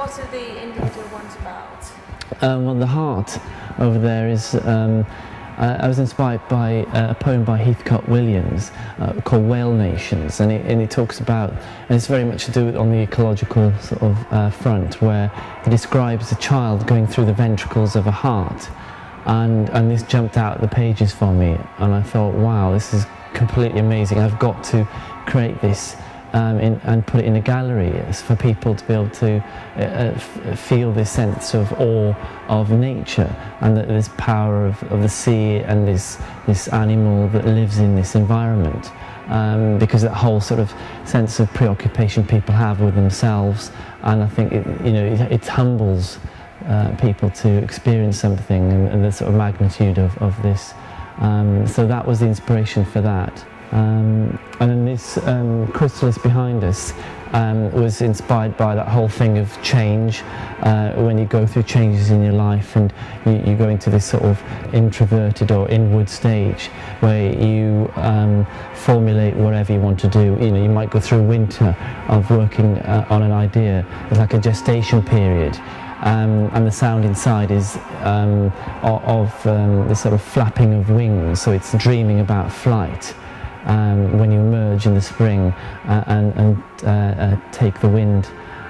what are the individual ones about? Well, the heart over there is, I was inspired by a poem by Heathcote Williams called Whale Nations, and it talks about, and it's very much to do on the ecological sort of front, where it describes a child going through the ventricles of a heart, and this jumped out the pages for me, and I thought, wow, this is completely amazing. I've got to create this and put it in a gallery for people to be able to feel this sense of awe of nature, and that this power of the sea and this animal that lives in this environment, because that whole sort of sense of preoccupation people have with themselves, and I think it humbles people to experience something, and the sort of magnitude of this. So that was the inspiration for that. And then this chrysalis behind us was inspired by that whole thing of change, when you go through changes in your life and you go into this sort of introverted or inward stage where you formulate whatever you want to do. You might go through a winter of working on an idea. It's like a gestation period. And the sound inside is of the sort of flapping of wings, so it's dreaming about flight. When you emerge in the spring and take the wind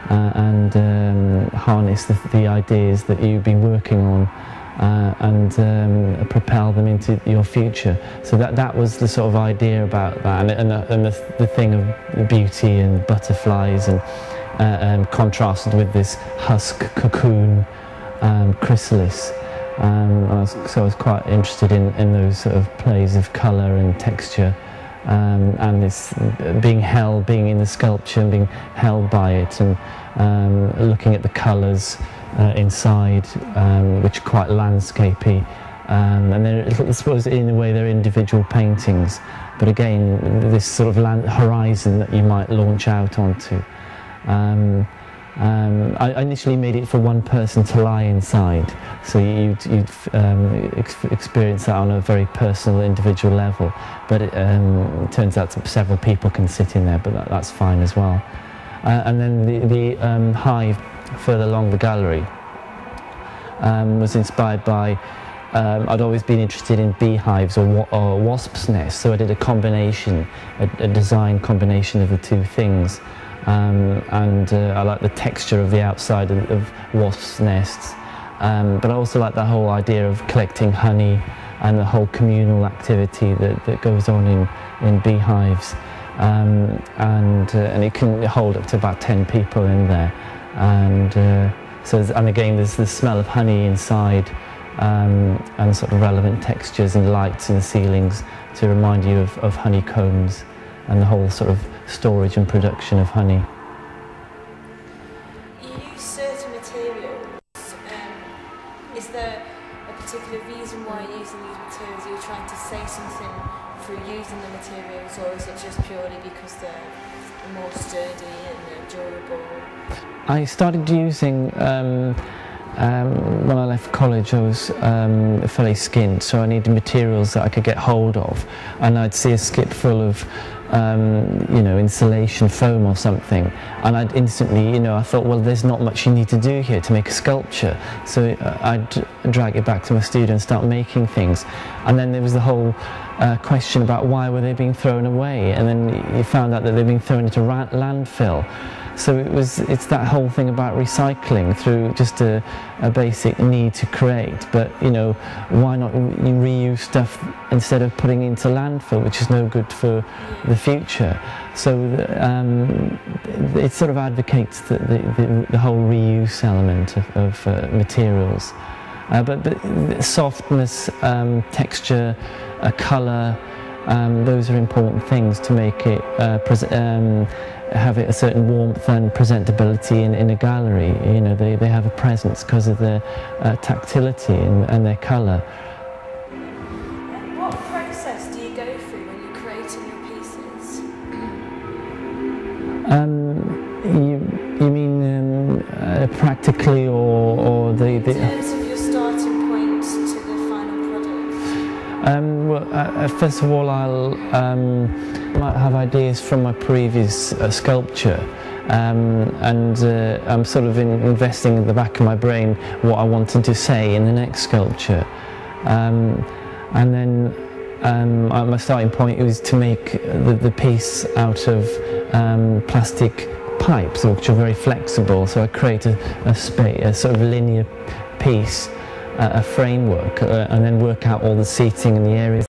and harness the ideas that you've been working on and propel them into your future. So that was the sort of idea about that, and the thing of beauty and butterflies and contrasted with this husk cocoon chrysalis. So I was quite interested in those sort of plays of colour and texture. And this being in the sculpture and being held by it, and looking at the colours inside, which are quite landscapey, and I suppose in a way they're individual paintings, but again this sort of horizon that you might launch out onto. I initially made it for one person to lie inside, so you'd experience that on a very personal, individual level, but it turns out several people can sit in there, but that's fine as well. And then the hive further along the gallery was inspired by, I'd always been interested in beehives or wasps' nests, so I did a combination, a design combination of the two things. I like the texture of the outside of wasps' nests, but I also like the whole idea of collecting honey and the whole communal activity that goes on in beehives, and it can hold up to about 10 people in there, and again there's the smell of honey inside, and sort of relevant textures and lights in the ceilings to remind you of honeycombs and the whole sort of storage and production of honey. You use certain materials. Is there a particular reason why you're using these materials? Are you trying to say something through using the materials, or is it just purely because they're more sturdy and they're durable? I started using, when I left college I was fairly skint, so I needed materials that I could get hold of, and I'd see a skip full of insulation foam or something, and I'd instantly, I thought, well, there's not much you need to do here to make a sculpture, so I'd drag it back to my studio and start making things. And then there was the whole question about why were they being thrown away, and then you found out that they've been thrown into landfill. So it's that whole thing about recycling through just a basic need to create, but why not reuse stuff instead of putting it into landfill, which is no good for the future. So it sort of advocates the whole reuse element of materials, but softness, texture, colour, those are important things to make it have a certain warmth and presentability in a gallery. They have a presence because of their tactility and their colour. What process do you go through when you're creating your pieces? You mean practically, or the in terms of your starting point to the final product? Well, first of all, I might have ideas from my previous sculpture, I'm sort of investing in the back of my brain what I wanted to say in the next sculpture. And then my starting point was to make the piece out of plastic pipes, which are very flexible. So I created a sort of linear piece, a framework, and then work out all the seating in the areas.